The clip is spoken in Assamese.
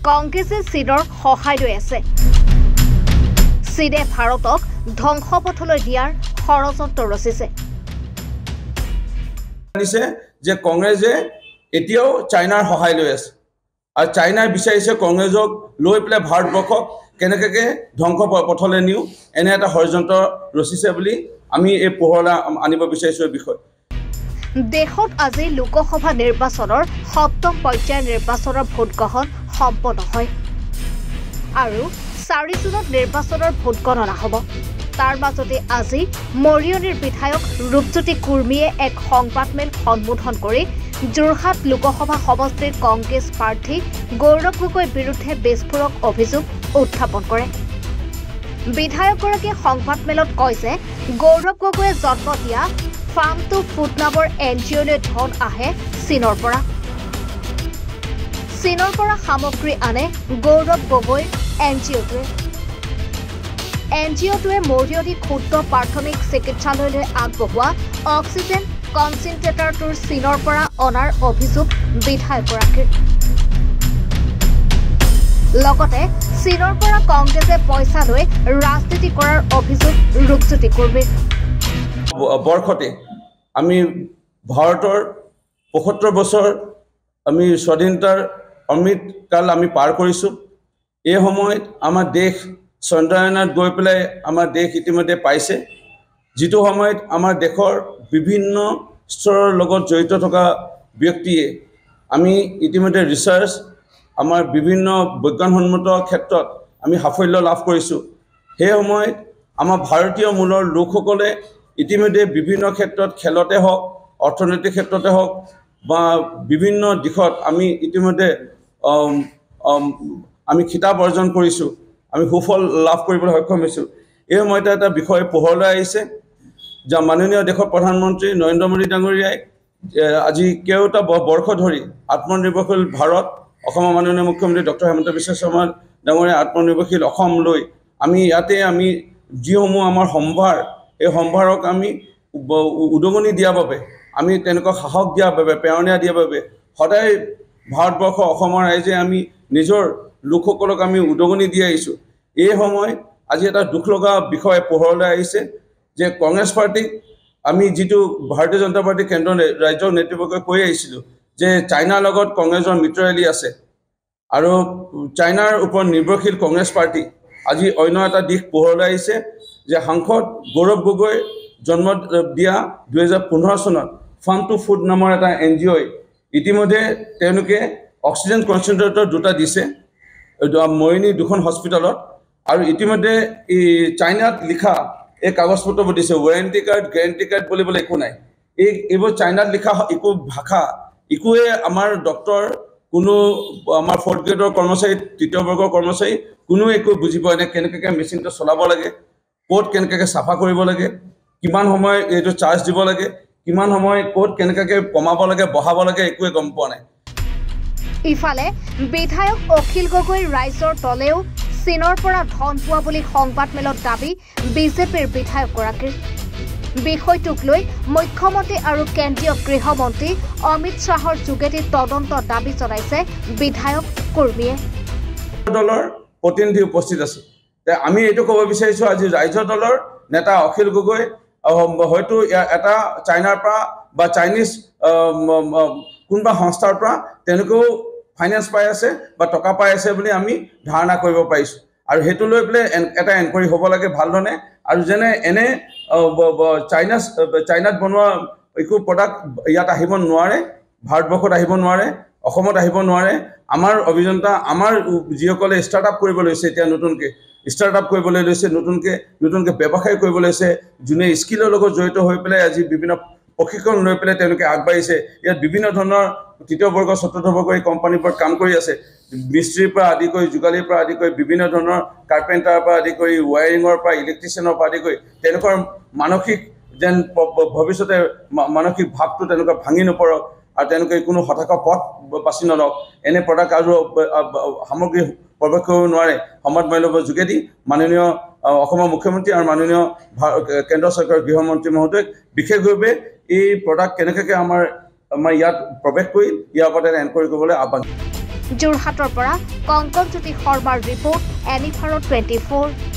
কংগ্ৰেছে চীনৰ সহায় লৈ আছে। চীনে ভাৰতক ধ্বংসপথলৈ দিয়াৰ ষড়যন্ত্ৰ ৰচিছে। যে কংগ্ৰেছে এতিয়াও চাইনাৰ সহায় লৈ আছে আৰু চাইনাই বিচাৰিছে কংগ্ৰেছক লৈ পেলাই ভাৰতবৰ্ষক কেনেকৈ ধ্বংস পথলৈ নিও এনে এটা ষড়যন্ত্ৰ ৰচিছে বুলি আমি এই পোহৰলৈ আনিব বিচাৰিছোঁ এই বিষয়। দেশত আজি লোকসভা নিৰ্বাচনৰ ৭ম পৰ্যায়ৰ নিৰ্বাচনৰ ভোটগ্ৰহণ সম্পন্ন হয় আৰু ৪ জুনত নিৰ্বাচনৰ ভোট গণনা হ'ব। তাৰ মাজতে আজি মৰিয়নিৰ বিধায়ক ৰূপজ্যোতি কুৰ্মীয়ে এক সংবাদমেল সম্বোধন কৰি যোৰহাট লোকসভা সমষ্টিৰ কংগ্ৰেছ প্ৰাৰ্থী গৌৰৱ গগৈৰ বিৰুদ্ধে বিস্ফোৰক অভিযোগ উত্থাপন কৰে। বিধায়কগৰাকীয়ে সংবাদমেলত কয় যে গৌৰৱ গগৈয়ে জন্ম দিয়া ফাৰ্ম টু ফুড নামৰ NGOলৈ ধন আহে চীনৰ পৰা। চীনৰ পৰা সামগ্ৰী আনে গৌৰৱ গগৈৰ NGOটোৱে মৰিয়নি ক্ষুদ্ৰ প্ৰাথমিক চিকিৎসালয়লৈ আগবঢ়োৱা অক্সিজেন কনচেণ্ট্ৰেটৰটোৰ চীনৰ পৰা অনাৰ অভিযোগ বিধায়কগৰাকীৰ। লগতে চীনৰ পৰা কংগ্ৰেছে পইচা লৈ ৰাজনীতি কৰাৰ অভিযোগ ৰূপজ্যোতি কুৰ্মীৰ। বৰ্ষতে আমি ভাৰতৰ ৭৫ বছৰ আমি স্বাধীনতাৰ অমৃতকাল আমি পাৰ কৰিছোঁ। এই সময়ত আমাৰ দেশ চন্দ্ৰায়নত গৈ পেলাই আমাৰ দেশ ইতিমধ্যে পাইছে, যিটো সময়ত আমাৰ দেশৰ বিভিন্ন স্তৰৰ লগত জড়িত থকা ব্যক্তিয়ে আমি ইতিমধ্যে ৰিচাৰ্চ আমাৰ বিভিন্ন বৈজ্ঞানসন্মত ক্ষেত্ৰত আমি সাফল্য লাভ কৰিছোঁ। সেই সময়ত আমাৰ ভাৰতীয় মূলৰ লোকসকলে ইতিমধ্যে বিভিন্ন ক্ষেত্ৰত খেলতে হওক অৰ্থনৈতিক ক্ষেত্ৰতে হওক বা বিভিন্ন দিশত আমি ইতিমধ্যে আমি খিতাপ অৰ্জন কৰিছোঁ, আমি সুফল লাভ কৰিবলৈ সক্ষম হৈছোঁ। এই সময়তে এটা বিষয় পোহৰলৈ আহিছে যে মাননীয় দেশৰ প্ৰধানমন্ত্ৰী নৰেন্দ্ৰ মোদী ডাঙৰীয়াই আজি কেইটা বৰ্ষ ধৰি আত্মনিৰ্ভৰশীল ভাৰত, অসমৰ মাননীয় মুখ্যমন্ত্ৰী ডক্টৰ হিমন্ত বিশ্ব শৰ্মা ডাঙৰীয়াই আত্মনিৰ্ভৰশীল অসম লৈ আমি ইয়াতে আমি যিসমূহ আমাৰ সম্ভাৰ, এই সম্ভাৰক আমি উদগনি দিয়াৰ বাবে, আমি তেনেকুৱা সাহস দিয়াৰ বাবে, প্ৰেৰণা দিয়াৰ বাবে সদায় ভাৰতবৰ্ষ অসমৰ ৰাইজে আমি নিজৰ লোকসকলক আমি উদগনি দি আহিছোঁ। এই সময় আজি এটা দুখ লগা বিষয় পোহৰলৈ আহিছে যে কংগ্ৰেছ পাৰ্টীক আমি যিটো ভাৰতীয় জনতা পাৰ্টী কেন্দ্ৰ ৰাজ্যৰ নেতৃবৰ্গই কৈ আহিছিলোঁ যে চাইনাৰ লগত কংগ্ৰেছৰ মিত্ৰৰালি আছে আৰু চাইনাৰ ওপৰত নিৰ্ভৰশীল কংগ্ৰেছ পাৰ্টী আজি অন্য এটা দিশ পোহৰলৈ আহিছে যে সাংসদ গৌৰৱ গগৈ জন্ম দিয়া 2015 চনত ফাৰ্ম টু ফুড নামৰ এটা NGOই ইতিমধ্যে তেওঁলোকে অক্সিজেন কনচেণ্ট্ৰেটৰ দুটা দিছে মৰিয়নি দুখন হস্পিটেলত আৰু ইতিমধ্যে এই চাইনাত লিখা এই কাগজ পত্ৰবোৰ দিছে, ৱাৰেণ্টি কাৰ্ড গেৰেণ্টি কাৰ্ড বুলিবলৈ একো নাই। এইবোৰ চাইনাত লিখা একো ভাষা একোৱে আমাৰ ডক্টৰ কোনো আমাৰ 4th গ্ৰেডৰ কৰ্মচাৰী 3য় বৰ্গৰ কৰ্মচাৰী কোনোৱে একো বুজি পোৱা নাই কেনেকৈ মেচিনটো চলাব লাগে, ক'ত কেনেকৈ চাফা কৰিব লাগে, কিমান সময় এইটো চাৰ্জ দিব লাগে, কিমান সময় ক'ত কেনেকৈ কমাব লাগে বঢ়াব লাগে একোৱে গম পোৱা নাই। ইফালে বিধায়ক অখিল গগৈ ৰাইজৰ দলেও চীনৰ পৰা ধন পোৱা বুলি সংবাদমেলত দাবী বিজেপিৰ বিধায়কগৰাকীৰ। বিষয়টোক লৈ মুখ্যমন্ত্ৰী আৰু কেন্দ্ৰীয় গৃহমন্ত্ৰী অমিত শ্বাহৰ যোগেদি তদন্ত দাবী জনাইছে বিধায়ক কুৰ্মীয়ে। দলৰ প্ৰতিনিধি উপস্থিত আছে। আমি এইটো ক'ব বিচাৰিছোঁ আজি ৰাইজৰ দলৰ নেতা অখিল গগৈ হয়তো এটা চাইনাৰ পৰা বা চাইনিজ কোনোবা সংস্থাৰ পৰা তেওঁলোকেও ফাইনেন্স পাই আছে বা টকা পাই আছে বুলি আমি ধাৰণা কৰিব পাৰিছোঁ আৰু সেইটো লৈ পেলাই এটা এনকুৱাৰী হ'ব লাগে ভালধৰণে। আৰু যেনে এনে চাইনাত বনোৱা একো প্ৰডাক্ট ইয়াত আহিব নোৱাৰে, ভাৰতবৰ্ষত আহিব নোৱাৰে, অসমত আহিব নোৱাৰে। আমাৰ অভিযন্তা আমাৰ যিসকলে ষ্টাৰ্টআপ কৰিব লৈছে এতিয়া নতুনকৈ ষ্টাৰ্টআপ কৰিবলৈ লৈছে, নতুনকৈ ব্যৱসায় কৰিব লৈছে, যোনে স্কিলৰ লগত জড়িত হৈ পেলাই আজি বিভিন্ন প্ৰশিক্ষণ লৈ পেলাই তেওঁলোকে আগবাঢ়িছে। ইয়াত বিভিন্ন ধৰণৰ 3য় বৰ্গ 4ৰ্থ বৰ্গৰ এই কোম্পানীবোৰত কাম কৰি আছে, মিস্ত্ৰীৰ পৰা আদি কৰি যোগালীৰ পৰা আদি কৰি বিভিন্ন ধৰণৰ কাৰ্পেণ্টাৰৰ পৰা আদি কৰি ৱায়াৰিঙৰ পৰা ইলেক্ট্ৰিচিয়ানৰ পৰা আদি কৰি তেওঁলোকৰ মানসিক যেন ভৱিষ্যতে মানসিক ভাৱটো তেওঁলোকৰ ভাঙি নপৰক আৰু তেওঁলোকে কোনো হতাশা পথ বাছি নলওক, এনে প্ৰডাক্ট আৰু সামগ্ৰী প্ৰৱেশ কৰিব নোৱাৰে। সংবাদমেলৰ যোগেদি মাননীয় অসমৰ মুখ্যমন্ত্ৰী আৰু মাননীয় কেন্দ্ৰ চৰকাৰৰ গৃহমন্ত্ৰী মহোদয়ক বিশেষভাৱে এই প্ৰডাক্ট কেনেকৈ আমাৰ ইয়াত প্ৰৱেশ কৰি ইয়াৰ ওপৰত এনকুৱাৰী কৰিবলৈ আহ্বান। যোৰহাটৰ পৰা কংকনজ্যোতি শৰ্মাৰ ৰিপৰ্ট এনিফাৰৰ 24।